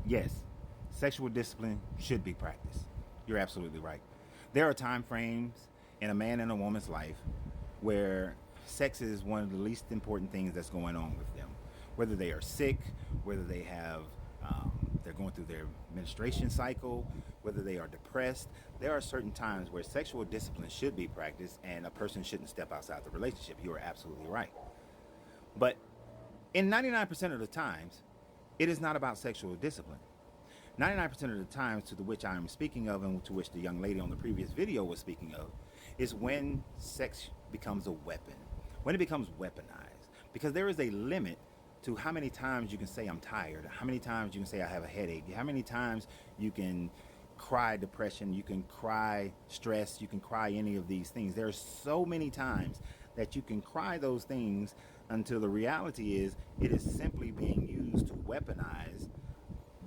Yes, sexual discipline should be practiced. You're absolutely right. There are time frames in a man and a woman's life where sex is one of the least important things that's going on with them. Whether they are sick, whether they have they're going through their menstruation cycle, whether they are depressed, there are certain times where sexual discipline should be practiced and a person shouldn't step outside the relationship. You are absolutely right. But in 99% of the times, it is not about sexual discipline. 99% of the times to the which I am speaking of and to which the young lady on the previous video was speaking of is when sex becomes a weapon, when it becomes weaponized. Because there is a limit to how many times you can say I'm tired, how many times you can say I have a headache, how many times you can cry depression, you can cry stress, you can cry any of these things. There are so many times that you can cry those things until the reality is it is simply being used to weaponize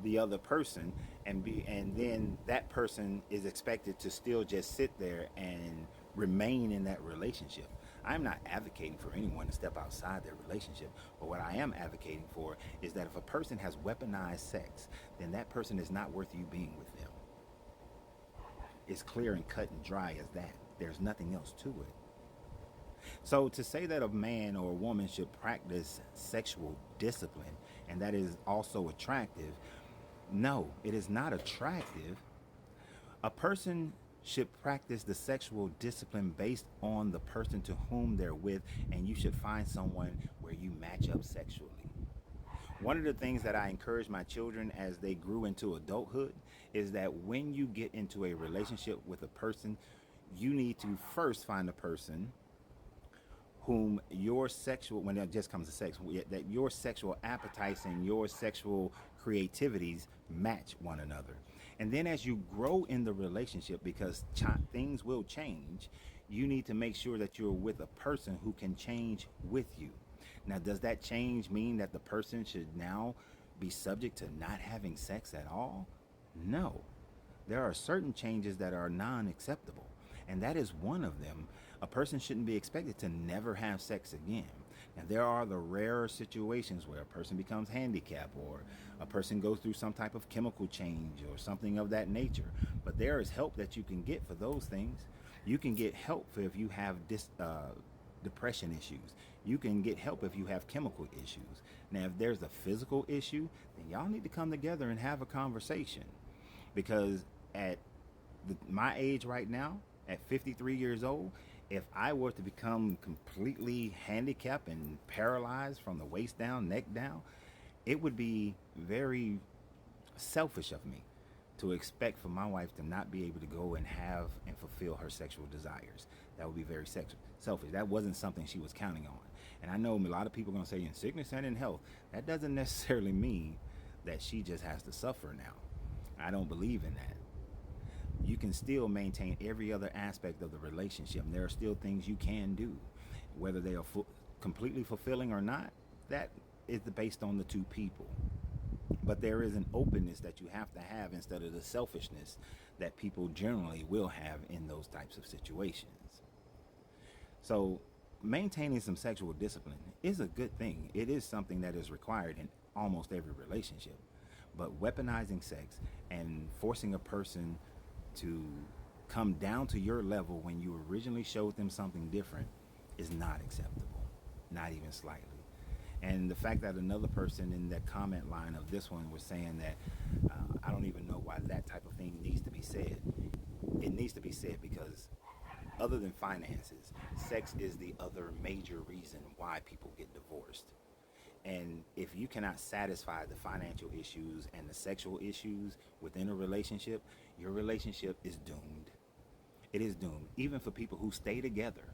the other person, and then that person is expected to still just sit there and remain in that relationship. I'm not advocating for anyone to step outside their relationship, but what I am advocating for is that if a person has weaponized sex, then that person is not worth you being with them. It's clear and cut and dry as that. There's nothing else to it. So to say that a man or a woman should practice sexual discipline and that is also attractive, no, it is not attractive. A person should practice the sexual discipline based on the person to whom they're with, and you should find someone where you match up sexually. One of the things that I encourage my children as they grew into adulthood is that when you get into a relationship with a person, you need to first find a person whom your sexual, when it just comes to sex, that your sexual appetites and your sexual creativities match one another. And then as you grow in the relationship, because things will change, you need to make sure that you're with a person who can change with you. Now, does that change mean that the person should now be subject to not having sex at all? No. There are certain changes that are non acceptable, and that is one of them. A person shouldn't be expected to never have sex again. Now, there are the rarer situations where a person becomes handicapped or a person goes through some type of chemical change or something of that nature. But there is help that you can get for those things. You can get help for if you have depression issues. You can get help if you have chemical issues. Now, if there's a physical issue, then y'all need to come together and have a conversation. Because at my age right now, at 53 years old, if I were to become completely handicapped and paralyzed from the waist down, neck down, it would be very selfish of me to expect for my wife to not be able to go and have and fulfill her sexual desires. That would be very selfish. That wasn't something she was counting on. And I know a lot of people are going to say in sickness and in health, that doesn't necessarily mean that she just has to suffer now. I don't believe in that. You can still maintain every other aspect of the relationship. And there are still things you can do, whether they are completely fulfilling or not. That is based on the two people. But there is an openness that you have to have instead of the selfishness that people generally will have in those types of situations. So, maintaining some sexual discipline is a good thing. It is something that is required in almost every relationship. But weaponizing sex and forcing a person to come down to your level when you originally showed them something different is not acceptable, not even slightly. And the fact that another person in that comment line of this one was saying that I don't even know why that type of thing needs to be said. It needs to be said because other than finances, sex is the other major reason why people get divorced. And if you cannot satisfy the financial issues and the sexual issues within a relationship, your relationship is doomed. It is doomed. Even for people who stay together,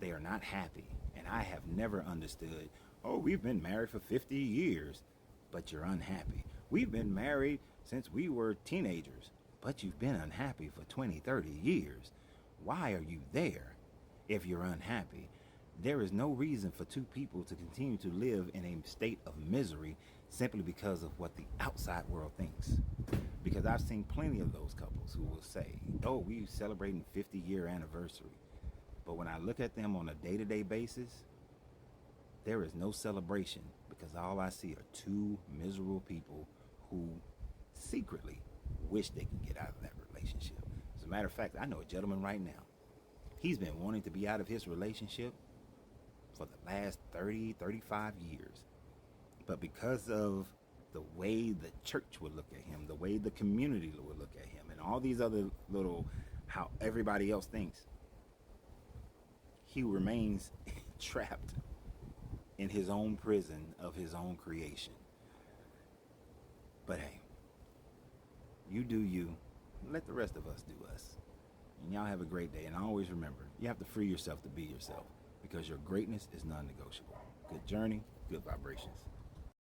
they are not happy. And I have never understood, oh, we've been married for 50 years, but you're unhappy. We've been married since we were teenagers, but you've been unhappy for 20, 30 years. Why are you there if you're unhappy? There is no reason for two people to continue to live in a state of misery simply because of what the outside world thinks. Because I've seen plenty of those couples who will say, oh, we're celebrating 50-year anniversary. But when I look at them on a day-to-day basis, there is no celebration because all I see are two miserable people who secretly wish they could get out of that relationship. As a matter of fact, I know a gentleman right now. He's been wanting to be out of his relationship for the last 30, 35 years. But because of the way the church would look at him, the way the community would look at him, and all these other little, how everybody else thinks, he remains trapped in his own prison of his own creation. But hey, you do you. Let the rest of us do us. And y'all have a great day. And always remember, you have to free yourself to be yourself because your greatness is non-negotiable. Good journey, good vibrations.